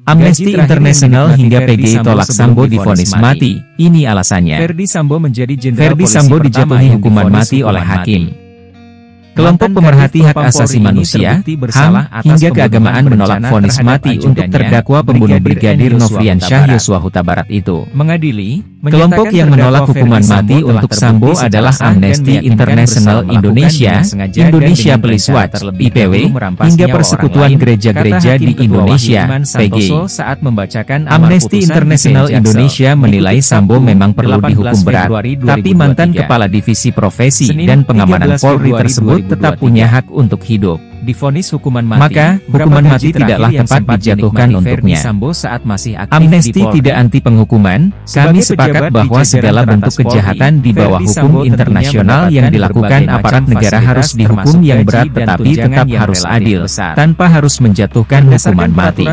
Amnesty International hingga PGI tolak Sambo divonis mati. Ini alasannya. Ferdy Sambo dijatuhi hukuman mati oleh hakim. Kelompok pemerhati hak asasi manusia, HAM, hingga keagamaan menolak vonis mati untuk terdakwa pembunuh Brigadir Nofriansyah Yosua Huta Barat itu. Mengadili, kelompok yang menolak hukuman mati untuk Sambo adalah Amnesty International Indonesia, Indonesia Police Watch, IPW, hingga Persekutuan Gereja-Gereja di Indonesia, PGI. Amnesty International Indonesia menilai Sambo memang perlu dihukum berat, tapi mantan Kepala Divisi Profesi dan Pengamanan Polri tersebut tetap punya hak untuk hidup. Divonis hukuman mati. Maka, hukuman mati tidaklah tepat dijatuhkan untuknya. Amnesty tidak anti penghukuman, kami sepakat bahwa segala bentuk kejahatan di bawah hukum internasional yang dilakukan aparat negara harus dihukum yang berat tetapi tetap harus adil, tanpa harus menjatuhkan hukuman mati.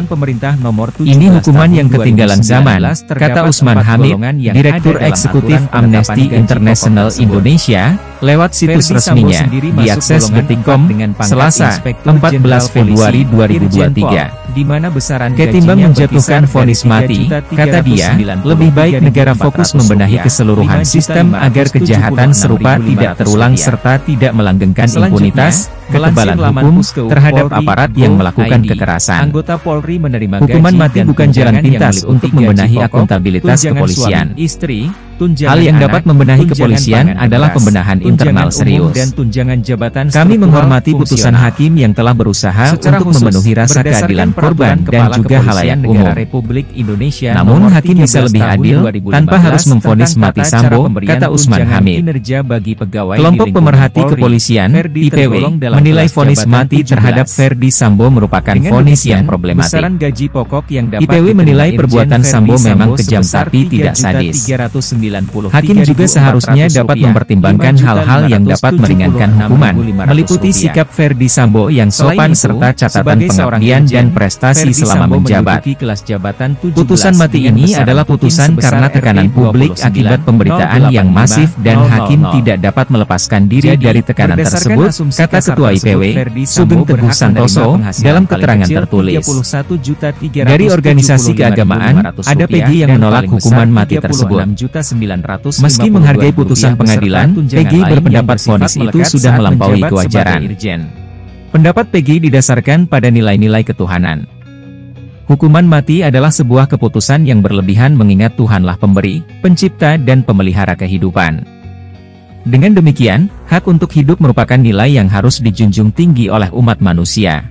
Ini hukuman yang ketinggalan zaman, kata Usman Hamid, Direktur Eksekutif Amnesty International Indonesia, lewat situs resminya, diakses.detik.com, Selasa, 14 Februari 2023. Ketimbang menjatuhkan vonis mati, kata dia, lebih baik negara fokus membenahi keseluruhan sistem agar kejahatan serupa tidak terulang serta tidak melanggengkan impunitas, ketebalan hukum terhadap aparat yang melakukan kekerasan. Hukuman mati bukan jalan pintas untuk membenahi akuntabilitas kepolisian. Hal yang dapat membenahi kepolisian adalah pembenahan internal serius. Kami menghormati putusan hakim yang telah berusaha untuk memenuhi rasa keadilan korban dan juga halayak umum. Namun hakim bisa lebih adil, tanpa harus memvonis mati Sambo, kata Usman Hamid. Kelompok pemerhati kepolisian, IPW, menilai vonis mati terhadap Ferdy Sambo merupakan vonis yang problematik. IPW menilai perbuatan Sambo memang kejam tapi tidak sadis. Hakim juga seharusnya dapat mempertimbangkan hal-hal yang dapat meringankan hukuman, meliputi sikap Ferdy Sambo yang sopan serta catatan pengabdian dan prestasi selama menjabat. Putusan mati ini adalah putusan karena tekanan publik akibat pemberitaan yang masif dan hakim tidak dapat melepaskan diri dari tekanan tersebut, kata Ketua IPW, Sugeng Teguh Santoso, dalam keterangan tertulis. Dari organisasi keagamaan, ada PGI yang menolak hukuman mati tersebut. Meski menghargai putusan pengadilan, PGI berpendapat vonis itu sudah melampaui kewajaran. Pendapat PGI didasarkan pada nilai-nilai ketuhanan. Hukuman mati adalah sebuah keputusan yang berlebihan mengingat Tuhanlah pemberi, pencipta dan pemelihara kehidupan. Dengan demikian, hak untuk hidup merupakan nilai yang harus dijunjung tinggi oleh umat manusia.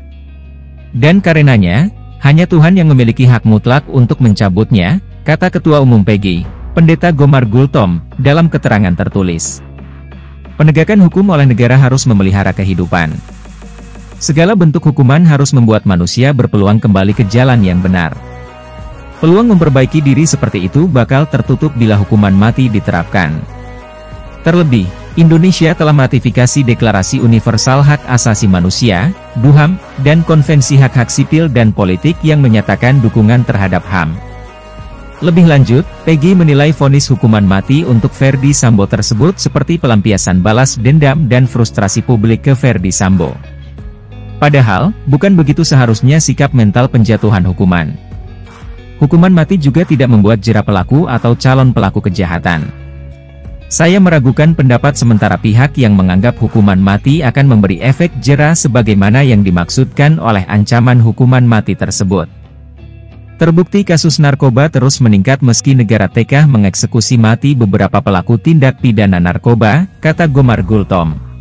Dan karenanya, hanya Tuhan yang memiliki hak mutlak untuk mencabutnya, kata Ketua Umum PGI, Pendeta Gomar Gultom, dalam keterangan tertulis. Penegakan hukum oleh negara harus memelihara kehidupan. Segala bentuk hukuman harus membuat manusia berpeluang kembali ke jalan yang benar. Peluang memperbaiki diri seperti itu bakal tertutup bila hukuman mati diterapkan. Terlebih, Indonesia telah meratifikasi Deklarasi Universal Hak Asasi Manusia, (DUHAM), dan Konvensi Hak-Hak Sipil dan Politik yang menyatakan dukungan terhadap HAM. Lebih lanjut, PGI menilai vonis hukuman mati untuk Ferdy Sambo tersebut seperti pelampiasan balas dendam dan frustrasi publik ke Ferdy Sambo. Padahal, bukan begitu seharusnya sikap mental penjatuhan hukuman. Hukuman mati juga tidak membuat jera pelaku atau calon pelaku kejahatan. Saya meragukan pendapat sementara pihak yang menganggap hukuman mati akan memberi efek jera sebagaimana yang dimaksudkan oleh ancaman hukuman mati tersebut. Terbukti kasus narkoba terus meningkat meski negara TK mengeksekusi mati beberapa pelaku tindak pidana narkoba, kata Gomar Gultom.